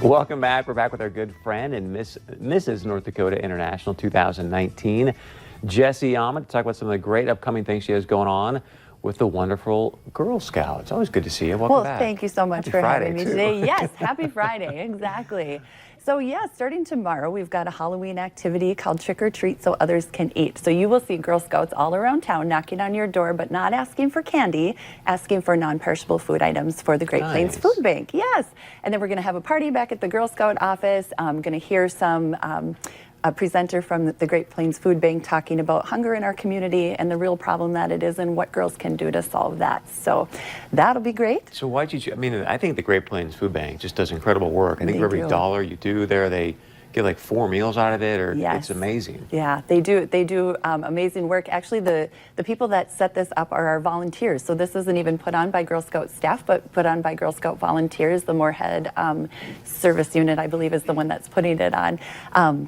Welcome back. We're back with our good friend and Mrs. North Dakota International 2019, Jessie Ahmed, to talk about some of the great upcoming things she has going on with the wonderful Girl Scouts. Always good to see you. Welcome back. Thank you so much for having me today. Yes, happy Friday, exactly. So yeah, starting tomorrow, we've got a Halloween activity called Trick or Treat so others can eat. So you will see Girl Scouts all around town knocking on your door, but not asking for candy, asking for non-perishable food items for the Great Plains Food Bank. Yes, and then we're going to have a party back at the Girl Scout office. I'm going to hear a presenter from the Great Plains Food Bank talking about hunger in our community and the real problem that it is and what girls can do to solve that. So that'll be great. So why'd you choose? I mean, I think the Great Plains Food Bank just does incredible work. I think for every dollar you do there, they get like 4 meals out of it, or it's amazing. Yeah, they do amazing work. Actually, the people that set this up are our volunteers. So this isn't even put on by Girl Scout staff, but put on by Girl Scout volunteers. The Moorhead Service Unit, I believe, is the one that's putting it on.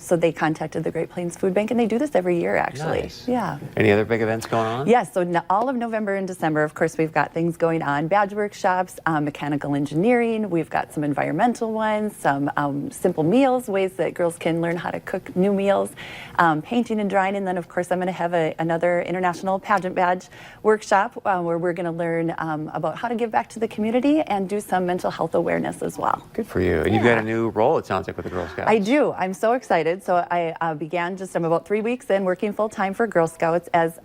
So they contacted the Great Plains Food Bank, and they do this every year, actually. Nice. Yeah. Any other big events going on? Yes, so all of November and December, of course, we've got things going on. Badge workshops, mechanical engineering. We've got some environmental ones, some simple meals, ways that girls can learn how to cook new meals, painting and drawing, and then of course I'm going to have another International Pageant Badge workshop where we're going to learn about how to give back to the community and do some mental health awareness as well. Good for you. And you've got a new role, it sounds like, with the Girl Scouts. I do. I'm so excited. So I I'm about 3 weeks in working full time for Girl Scouts as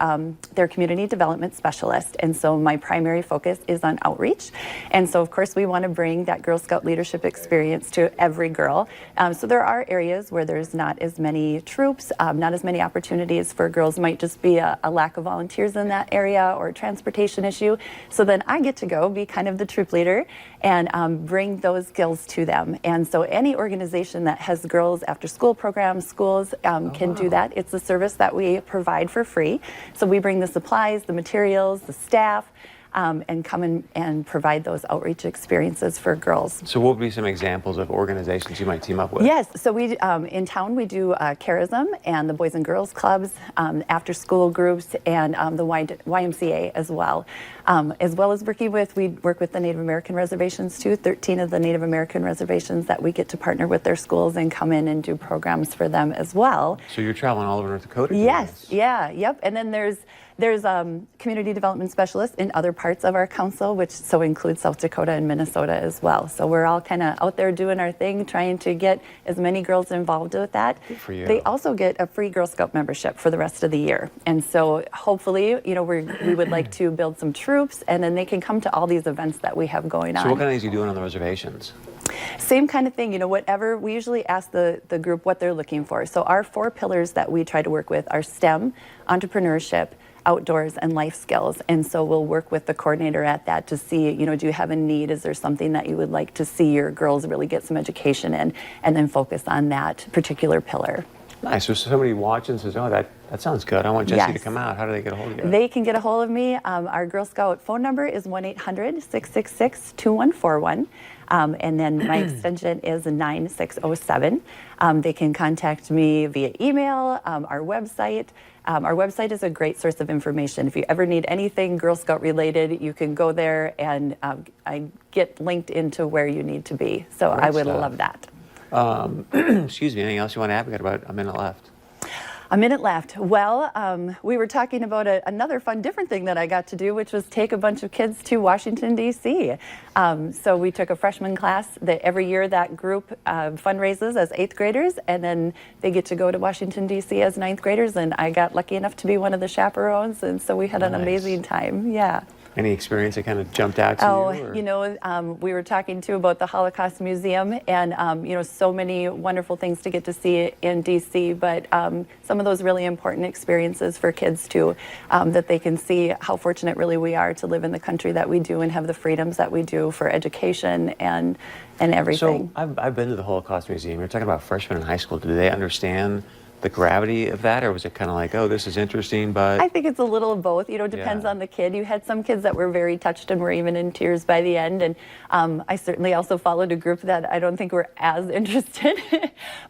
their community development specialist. And so my primary focus is on outreach. And so of course we want to bring that Girl Scout leadership experience to every girl. So there are areas where there's not as many troops, not as many opportunities for girls. Might just be a lack of volunteers in that area or a transportation issue. So then I get to go be kind of the troop leader and bring those skills to them. And so any organization that has girls after school programs, schools can do that. It's a service that we provide for free. So we bring the supplies, the materials, the staff, and come in and provide those outreach experiences for girls. So what would be some examples of organizations you might team up with? Yes, so we in town we do Charism and the Boys and Girls Clubs, after school groups, and the YMCA as well as we work with the Native American reservations too. 13 of the Native American reservations that we get to partner with their schools and come in and do programs for them as well. So you're traveling all over North Dakota? Yes, yep. And then there's community development specialists in other parts of our council, which so includes South Dakota and Minnesota as well. So we're all kind of out there doing our thing, trying to get as many girls involved with that. Good for you. They also get a free Girl Scout membership for the rest of the year. And so hopefully, we would like to build some troops, and then they can come to all these events that we have going on. So what kind of things are you doing on the reservations? Same kind of thing, whatever. We usually ask the group what they're looking for. So our 4 pillars that we try to work with are STEM, entrepreneurship, outdoors, and life skills. And so we'll work with the coordinator at that to see, do you have a need? Is there something that you would like to see your girls really get some education in, and then focus on that particular pillar. Nice. So somebody watching says, oh, that sounds good. I want Jessie to come out. How do they get a hold of you? They can get a hold of me. Our Girl Scout phone number is 1-800-666-2141. And then my extension is 9607. They can contact me via email, our website. Our website is a great source of information. If you ever need anything Girl Scout related, you can go there and I get linked into where you need to be. So I would love that. Excuse me, anything else you want to add? We got about a minute left. A minute left. Well, we were talking about another fun, different thing that I got to do, which was take a bunch of kids to Washington, D.C. So we took a freshman class that every year that group fundraises as 8th graders, and then they get to go to Washington, D.C. as 9th graders, and I got lucky enough to be one of the chaperones, and so we had an amazing time. Yeah. Any experience that kind of jumped out to you? We were talking too about the Holocaust Museum, and so many wonderful things to get to see in DC, but some of those really important experiences for kids too, that they can see how fortunate really we are to live in the country that we do and have the freedoms that we do for education and everything. So I've been to the Holocaust Museum. You're talking about freshmen in high school. Do they understand the gravity of that, or was it kind of like, oh, this is interesting, but... I think it's a little of both. Depends on the kid. You had some kids that were very touched and were even in tears by the end, and I certainly also followed a group that I don't think were as interested.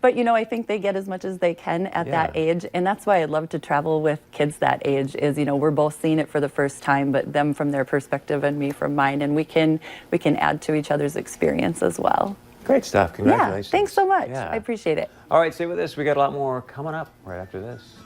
But, I think they get as much as they can at that age, and that's why I love to travel with kids that age is, we're both seeing it for the first time, but them from their perspective and me from mine, and we can add to each other's experience as well. Great stuff. Congratulations. Yeah, thanks so much. Yeah. I appreciate it. All right, stay with us. We got a lot more coming up right after this.